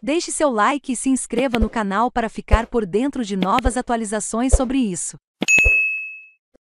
Deixe seu like e se inscreva no canal para ficar por dentro de novas atualizações sobre isso.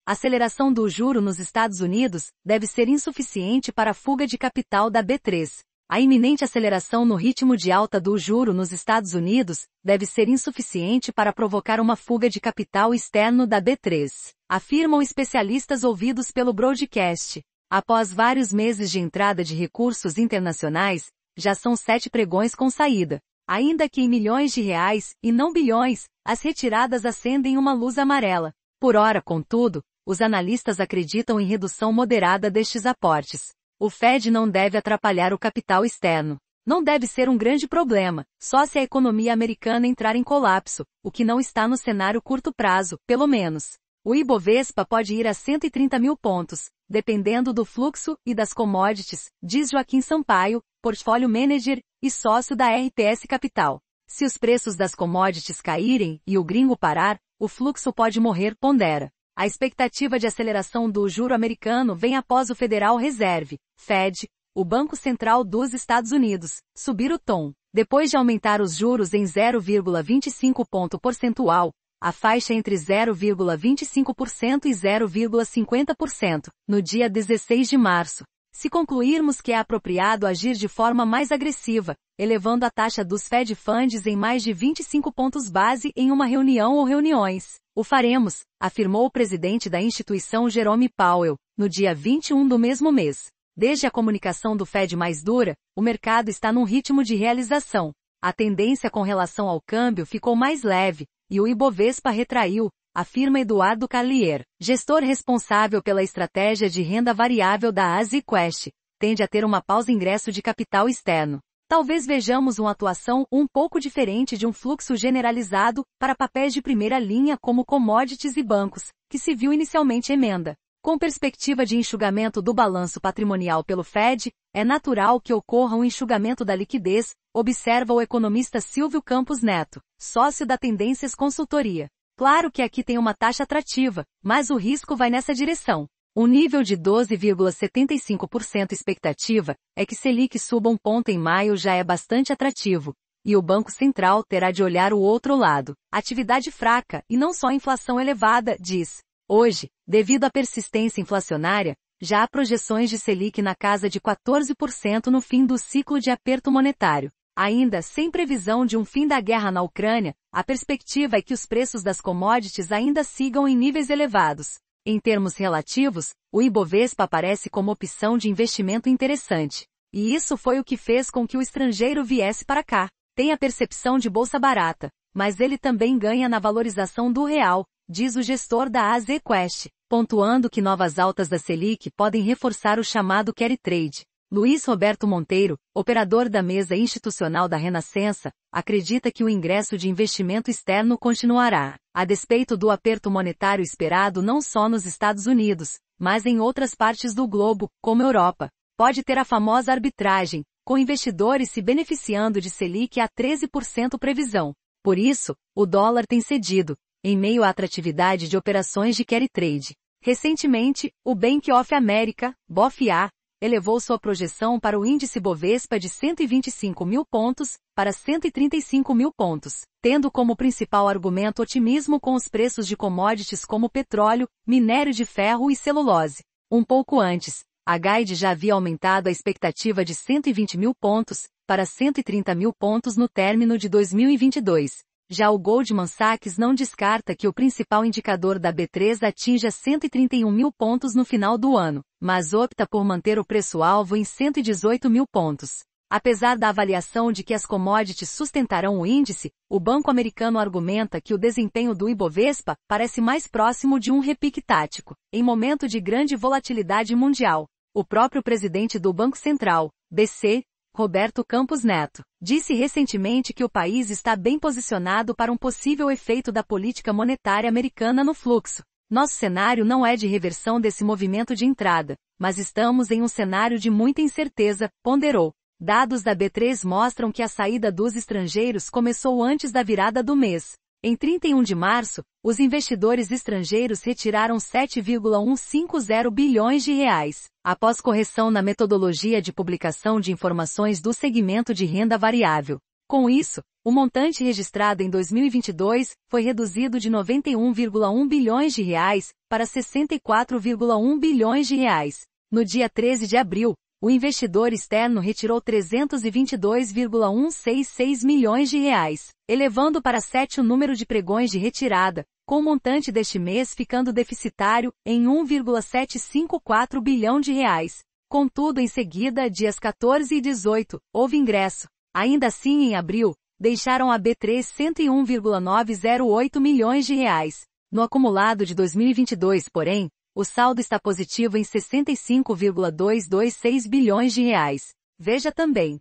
A aceleração do juro nos Estados Unidos deve ser insuficiente para a fuga de capital da B3. A iminente aceleração no ritmo de alta do juro nos Estados Unidos deve ser insuficiente para provocar uma fuga de capital externo da B3, afirmam especialistas ouvidos pelo broadcast. Após vários meses de entrada de recursos internacionais, já são 7 pregões com saída. Ainda que em milhões de reais, e não bilhões, as retiradas acendem uma luz amarela. Por ora, contudo, os analistas acreditam em redução moderada destes aportes. O Fed não deve atrapalhar o capital externo. Não deve ser um grande problema, só se a economia americana entrar em colapso, o que não está no cenário curto prazo, pelo menos. O Ibovespa pode ir a 130 mil pontos, dependendo do fluxo e das commodities, diz Joaquim Sampaio, portfólio manager e sócio da RPS Capital. Se os preços das commodities caírem e o gringo parar, o fluxo pode morrer, pondera. A expectativa de aceleração do juro americano vem após o Federal Reserve, Fed, o Banco Central dos Estados Unidos, subir o tom. Depois de aumentar os juros em 0,25 ponto percentual, a faixa entre 0,25% e 0,50%, no dia 16 de março. Se concluirmos que é apropriado agir de forma mais agressiva, elevando a taxa dos Fed Funds em mais de 25 pontos base em uma reunião ou reuniões, o faremos, afirmou o presidente da instituição Jerome Powell, no dia 21 do mesmo mês. Desde a comunicação do Fed mais dura, o mercado está num ritmo de realização. A tendência com relação ao câmbio ficou mais leve, e o Ibovespa retraiu, afirma Eduardo Carlier, gestor responsável pela estratégia de renda variável da AsiaQuest, tende a ter uma pausa ingresso de capital externo. Talvez vejamos uma atuação um pouco diferente de um fluxo generalizado para papéis de primeira linha como commodities e bancos, que se viu inicialmente emenda. Com perspectiva de enxugamento do balanço patrimonial pelo Fed, é natural que ocorra um enxugamento da liquidez, observa o economista Silvio Campos Neto, sócio da Tendências Consultoria. Claro que aqui tem uma taxa atrativa, mas o risco vai nessa direção. Um nível de 12,75% expectativa é que Selic suba um ponto em maio já é bastante atrativo, e o Banco Central terá de olhar o outro lado. Atividade fraca e não só inflação elevada, diz. Hoje, devido à persistência inflacionária, já há projeções de Selic na casa de 14% no fim do ciclo de aperto monetário. Ainda sem previsão de um fim da guerra na Ucrânia, a perspectiva é que os preços das commodities ainda sigam em níveis elevados. Em termos relativos, o Ibovespa aparece como opção de investimento interessante. E isso foi o que fez com que o estrangeiro viesse para cá. Tem a percepção de bolsa barata, mas ele também ganha na valorização do real, diz o gestor da AsiaQuest, pontuando que novas altas da Selic podem reforçar o chamado carry trade. Luiz Roberto Monteiro, operador da mesa institucional da Renascença, acredita que o ingresso de investimento externo continuará, a despeito do aperto monetário esperado não só nos Estados Unidos, mas em outras partes do globo, como Europa. Pode ter a famosa arbitragem, com investidores se beneficiando de Selic a 13% previsão. Por isso, o dólar tem cedido, em meio à atratividade de operações de carry trade. Recentemente, o Bank of America, BOFA, elevou sua projeção para o índice Bovespa de 125 mil pontos, para 135 mil pontos, tendo como principal argumento otimismo com os preços de commodities como petróleo, minério de ferro e celulose. Um pouco antes, a Guide já havia aumentado a expectativa de 120 mil pontos, para 130 mil pontos no término de 2022. Já o Goldman Sachs não descarta que o principal indicador da B3 atinja 131 mil pontos no final do ano, mas opta por manter o preço-alvo em 118 mil pontos. Apesar da avaliação de que as commodities sustentarão o índice, o banco americano argumenta que o desempenho do Ibovespa parece mais próximo de um repique tático, em momento de grande volatilidade mundial. O próprio presidente do Banco Central, BC, Roberto Campos Neto, disse recentemente que o país está bem posicionado para um possível efeito da política monetária americana no fluxo. Nosso cenário não é de reversão desse movimento de entrada, mas estamos em um cenário de muita incerteza, ponderou. Dados da B3 mostram que a saída dos estrangeiros começou antes da virada do mês. Em 31 de março, os investidores estrangeiros retiraram 7,150 bilhões de reais, após correção na metodologia de publicação de informações do segmento de renda variável. Com isso, o montante registrado em 2022 foi reduzido de 91,1 bilhões de reais para 64,1 bilhões de reais. No dia 13 de abril, o investidor externo retirou 322,166 milhões de reais, elevando para 7 o número de pregões de retirada, com o montante deste mês ficando deficitário em 1,754 bilhão de reais. Contudo, em seguida, dias 14 e 18, houve ingresso. Ainda assim, em abril, deixaram a B3 101,908 milhões de reais. No acumulado de 2022, porém, o saldo está positivo em 65,226 bilhões de reais. Veja também.